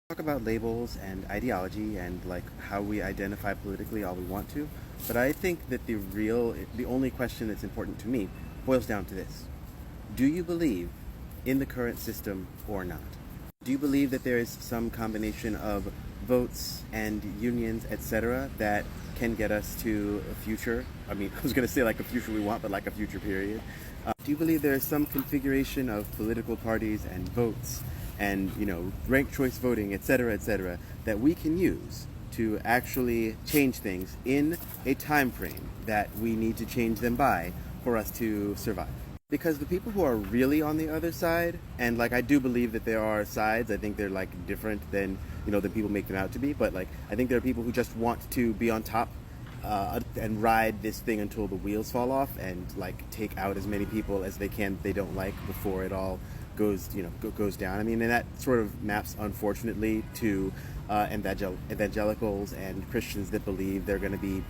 Talk about labels and ideology and like how we identify politically all we want to, but I think that the only question that's important to me boils down to this. Do you believe in the current system or not? Do you believe that there is some combination of votes and unions, etc., that can get us to a future? I mean, I was going to say like a future we want, but like a future period. Do you believe there is some configuration of political parties and votes and, ranked choice voting, etc., that we can use to actually change things in a time frame that we need to change them by for us to survive? Because the people who are really on the other side, and like I do believe that there are sides, I think they're like different than than people make them out to be, but like I think there are people who just want to be on top and ride this thing until the wheels fall off and like take out as many people as they can they don't like before it all goes down. I mean, and that sort of maps unfortunately to evangelicals and Christians that believe they're going to be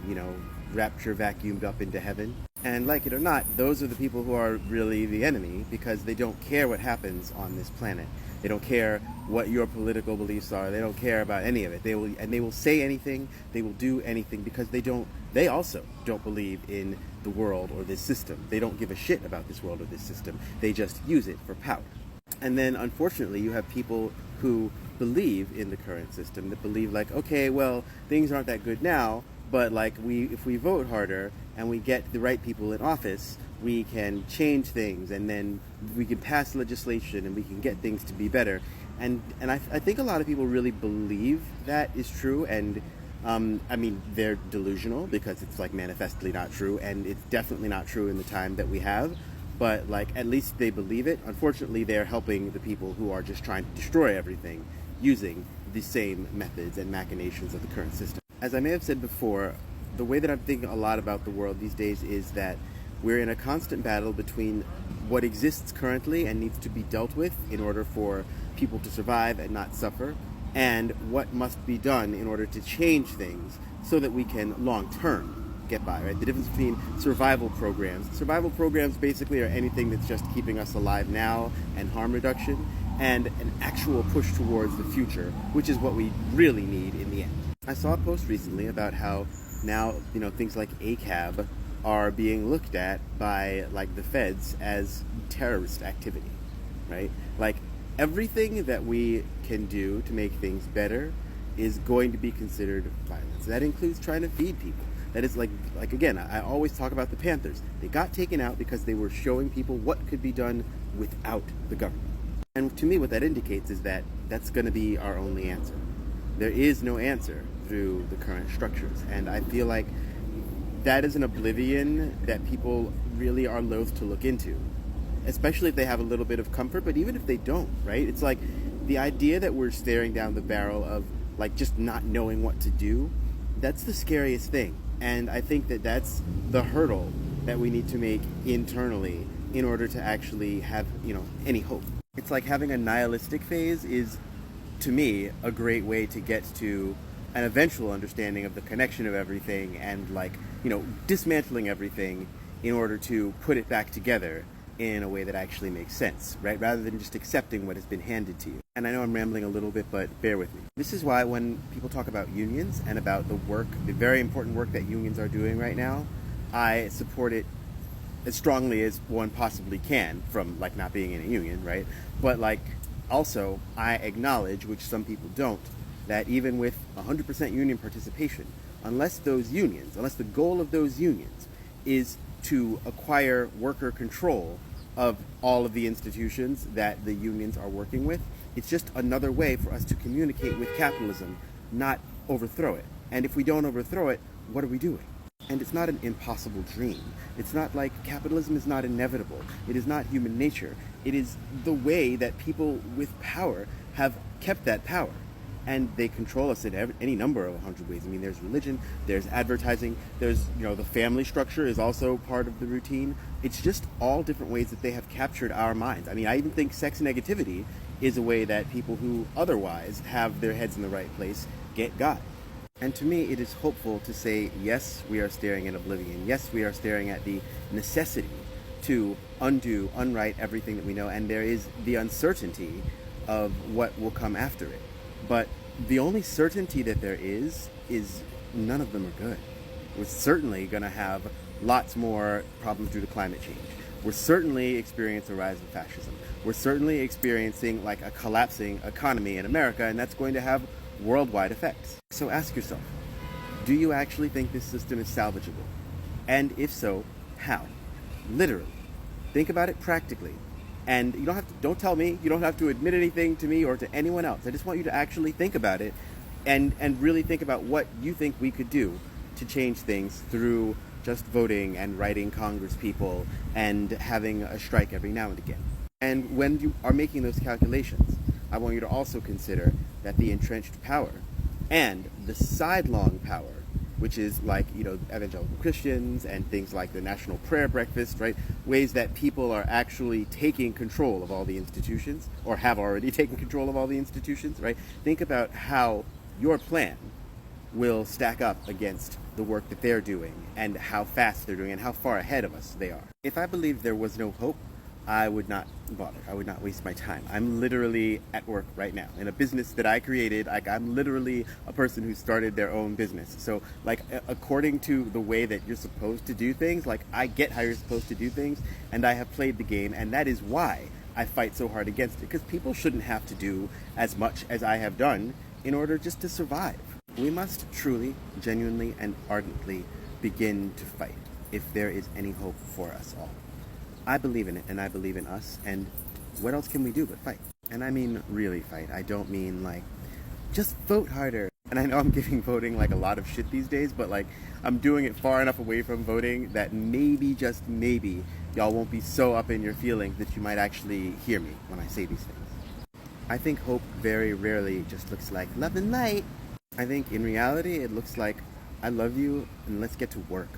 rapture vacuumed up into heaven. And like it or not, those are the people who are really the enemy because they don't care what happens on this planet. They don't care what your political beliefs are. They don't care about any of it. They will say anything. They will do anything because they also don't believe in the world or this system. They don't give a shit about this world or this system. They just use it for power. And then unfortunately, you have people who believe in the current system, that believe like, okay, well, things aren't that good now, but like if we vote harder and we get the right people in office, we can change things, and then we can pass legislation and we can get things to be better. And I think a lot of people really believe that is true, and I mean, they're delusional because it's like manifestly not true, and it's definitely not true in the time that we have. But like at least they believe it. Unfortunately, they're helping the people who are just trying to destroy everything using the same methods and machinations of the current system. As I may have said before, the way that I'm thinking a lot about the world these days is that we're in a constant battle between what exists currently and needs to be dealt with in order for people to survive and not suffer, and what must be done in order to change things so that we can long term get by, right? The difference between survival programs. Survival programs basically are anything that's just keeping us alive now and harm reduction, and an actual push towards the future, which is what we really need in the end. I saw a post recently about how now, things like ACAB are being looked at by like the feds as terrorist activity, right? Like everything that we can do to make things better is going to be considered violence. That includes trying to feed people. That is like again, I always talk about the Panthers. They got taken out because they were showing people what could be done without the government. And to me, what that indicates is that that's going to be our only answer. There is no answer through the current structures. And I feel like that is an oblivion that people really are loath to look into, especially if they have a little bit of comfort, but even if they don't, right? It's like the idea that we're staring down the barrel of like just not knowing what to do, that's the scariest thing. And I think that that's the hurdle that we need to make internally in order to actually have, any hope. It's like having a nihilistic phase is, to me, a great way to get to an eventual understanding of the connection of everything and like, dismantling everything in order to put it back together in a way that actually makes sense, right? Rather than just accepting what has been handed to you. And I know I'm rambling a little bit, but bear with me. This is why when people talk about unions and about the very important work that unions are doing right now, I support it as strongly as one possibly can from like not being in a union, right? But like also I acknowledge, which some people don't, that even with 100% union participation, unless the goal of those unions is to acquire worker control of all of the institutions that the unions are working with, it's just another way for us to communicate with capitalism, not overthrow it. And if we don't overthrow it, what are we doing? And it's not an impossible dream. It's not like capitalism is not inevitable. It is not human nature. It is the way that people with power have kept that power. And they control us in any number of 100 ways. I mean, there's religion, there's advertising, there's, the family structure is also part of the routine. It's just all different ways that they have captured our minds. I mean, I even think sex negativity is a way that people who otherwise have their heads in the right place got. And to me, it is hopeful to say, yes, we are staring at oblivion. Yes, we are staring at the necessity to unwrite everything that we know. And there is the uncertainty of what will come after it. But the only certainty that there is none of them are good. We're certainly going to have lots more problems due to climate change. We're certainly experiencing a rise of fascism. We're certainly experiencing like a collapsing economy in America, and that's going to have worldwide effects. So ask yourself, do you actually think this system is salvageable? And if so, how? Literally. Think about it practically. And you don't tell me, you don't have to admit anything to me or to anyone else. I just want you to actually think about it and really think about what you think we could do to change things through just voting and writing Congress people and having a strike every now and again. And when you are making those calculations, I want you to also consider that the entrenched power and the sidelong power, which is like, evangelical Christians and things like the National Prayer Breakfast, right? Ways that people are actually taking control of all the institutions or have already taken control of all the institutions, right? Think about how your plan will stack up against the work that they're doing and how fast they're doing and how far ahead of us they are. If I believed there was no hope, I would not bother. I would not waste my time. I'm literally at work right now in a business that I created. Like, I'm literally a person who started their own business. So, like, according to the way that you're supposed to do things, like, I get how you're supposed to do things, and I have played the game, and that is why I fight so hard against it. Because people shouldn't have to do as much as I have done in order just to survive. We must truly, genuinely, and ardently begin to fight if there is any hope for us all. I believe in it, and I believe in us, and what else can we do but fight? And I mean really fight. I don't mean like, just vote harder. And I know I'm giving voting like a lot of shit these days, but like, I'm doing it far enough away from voting that maybe, just maybe, y'all won't be so up in your feelings that you might actually hear me when I say these things. I think hope very rarely just looks like love and light. I think in reality it looks like I love you and let's get to work.